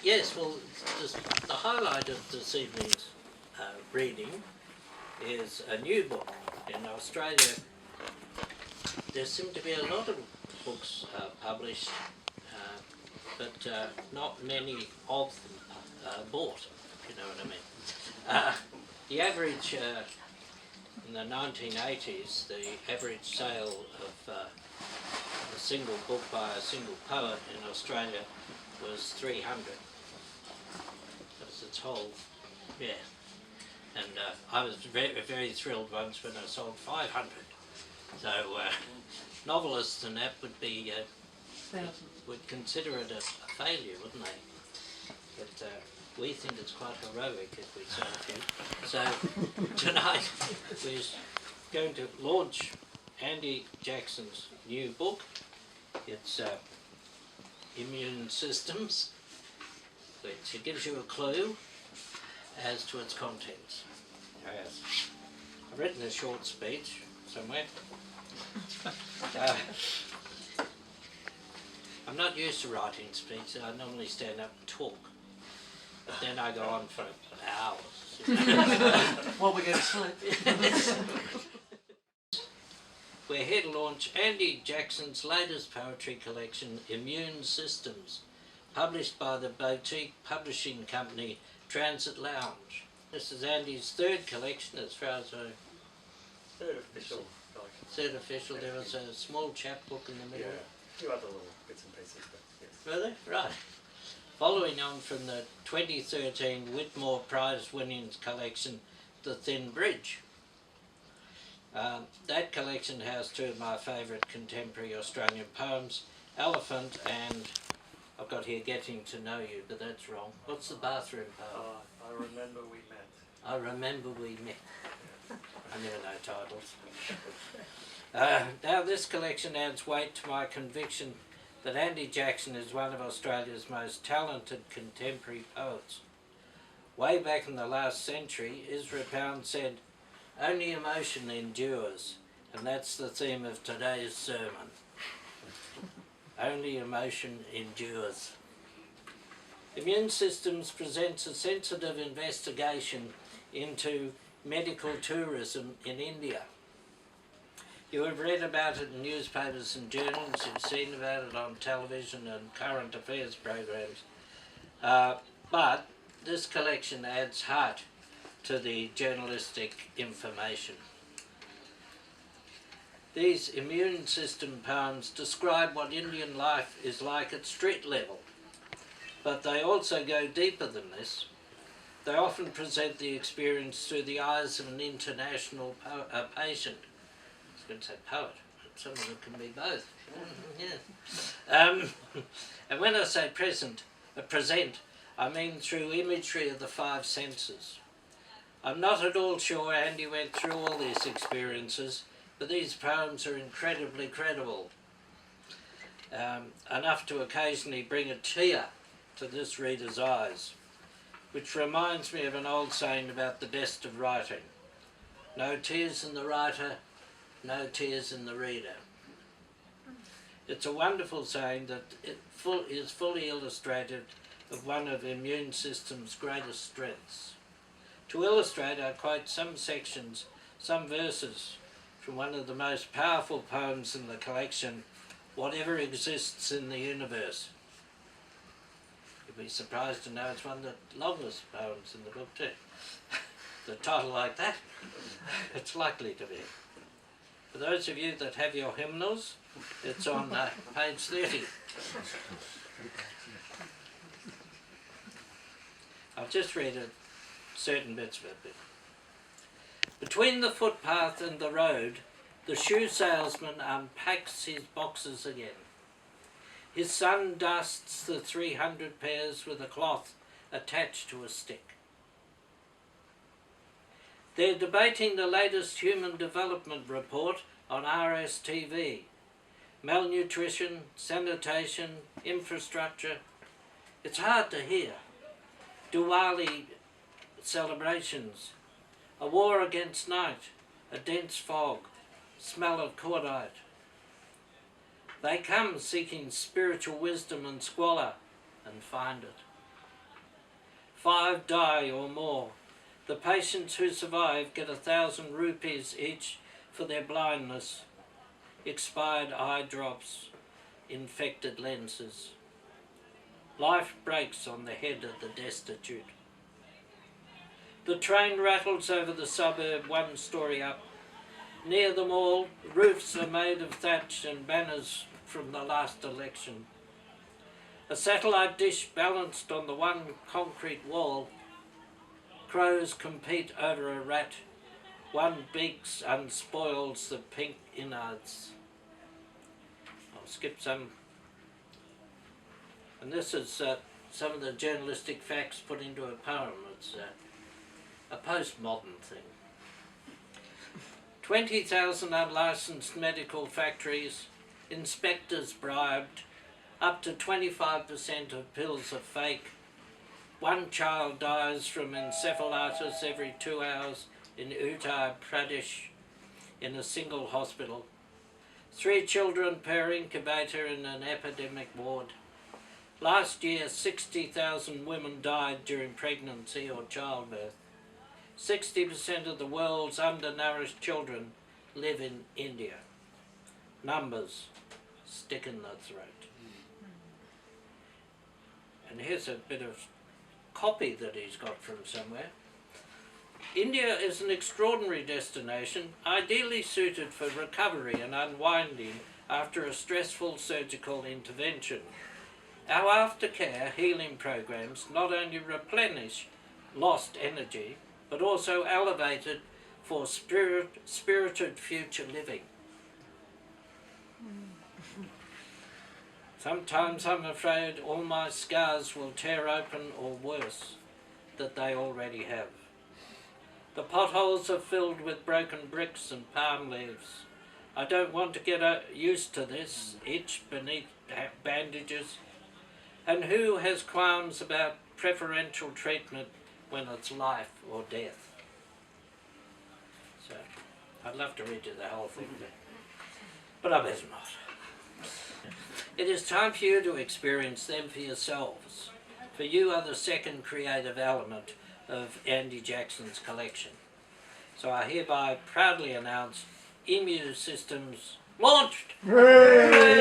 Yes, well, the highlight of this evening's reading is a new book. In Australia, there seem to be a lot of books published, but not many of them bought, if you know what I mean. The average, in the 1980s, the average sale of a single book by a single poet in Australia was 300. That's its whole, yeah. And I was very, very thrilled once when I sold 500. So novelists and that would be would consider it a failure, wouldn't they? But we think it's quite heroic if we sell a few. So tonight we're going to launch Andy Jackson's new book. It's Immune Systems, which gives you a clue as to its contents. Yes. I've written a short speech somewhere. I'm not used to writing speeches. I normally stand up and talk, but then I go on for hours. While we go to sleep. We're here to launch Andy Jackson's latest poetry collection, Immune Systems, published by the boutique publishing company Transit Lounge. This is Andy's third collection as far as I... Third official. Third official. There was a small chapbook in the middle. Yeah, a few other little bits and pieces, but yes. Really? Right. Following on from the 2013 Whitmore Prize-winning collection, The Thin Bridge. That collection has two of my favourite contemporary Australian poems, Elephant and, I've got here Getting to Know You, but that's wrong. What's the bathroom poem? I remember we met. I remember we met. I never know titles. Now this collection adds weight to my conviction that Andy Jackson is one of Australia's most talented contemporary poets. Way back in the last century, Ezra Pound said, "Only emotion endures," and that's the theme of today's sermon. Only emotion endures. Immune Systems presents a sensitive investigation into medical tourism in India. You have read about it in newspapers and journals, you've seen about it on television and current affairs programs, but this collection adds heart to the journalistic information. These immune system poems describe what Indian life is like at street level, but they also go deeper than this. They often present the experience through the eyes of an international patient. I was going to say poet, but some of them can be both. Yeah. And when I say present, I mean through imagery of the five senses. I'm not at all sure Andy went through all these experiences, but these poems are incredibly credible. Enough to occasionally bring a tear to this reader's eyes, which reminds me of an old saying about the best of writing. No tears in the writer, no tears in the reader. It's a wonderful saying that is fully illustrative of one of Immune System's greatest strengths. To illustrate, I quote some sections, some verses from one of the most powerful poems in the collection, Whatever Exists in the Universe. You'd be surprised to know it's one of the longest poems in the book too. The title like that, it's likely to be. For those of you that have your hymnals, it's on page 30. I'll just read certain bits of it. Between the footpath and the road, the shoe salesman unpacks his boxes again. His son dusts the 300 pairs with a cloth attached to a stick. They're debating the latest human development report on RSTV. Malnutrition, sanitation, infrastructure. It's hard to hear. Diwali celebrations, a war against night, a dense fog, smell of cordite. They come seeking spiritual wisdom and squalor, and find it. 5 die or more. The patients who survive get 1,000 rupees each for their blindness, expired eye drops, infected lenses. Life breaks on the head of the destitute. The train rattles over the suburb 1 story up. Near them all, roofs are made of thatch and banners from the last election. A satellite dish balanced on the one concrete wall. Crows compete over a rat. One beaks unspoils the pink innards. I'll skip some. And this is some of the journalistic facts put into a poem. It's a postmodern thing. 20,000 unlicensed medical factories, inspectors bribed, up to 25% of pills are fake. 1 child dies from encephalitis every 2 hours in Uttar Pradesh in a single hospital. 3 children per incubator in an epidemic ward. Last year, 60,000 women died during pregnancy or childbirth. 60% of the world's undernourished children live in India. Numbers stick in the throat. And here's a bit of copy that he's got from somewhere. India is an extraordinary destination, ideally suited for recovery and unwinding after a stressful surgical intervention. Our aftercare healing programs not only replenish lost energy, but also elevate it for spirited future living. Sometimes I'm afraid all my scars will tear open, or worse, that they already have. The potholes are filled with broken bricks and palm leaves. I don't want to get used to this, itch beneath bandages. And who has qualms about preferential treatment when it's life or death? So, I'd love to read you the whole thing, but I better not. It is time for you to experience them for yourselves, for you are the second creative element of Andy Jackson's collection. So I hereby proudly announce Emu Systems launched! Hooray!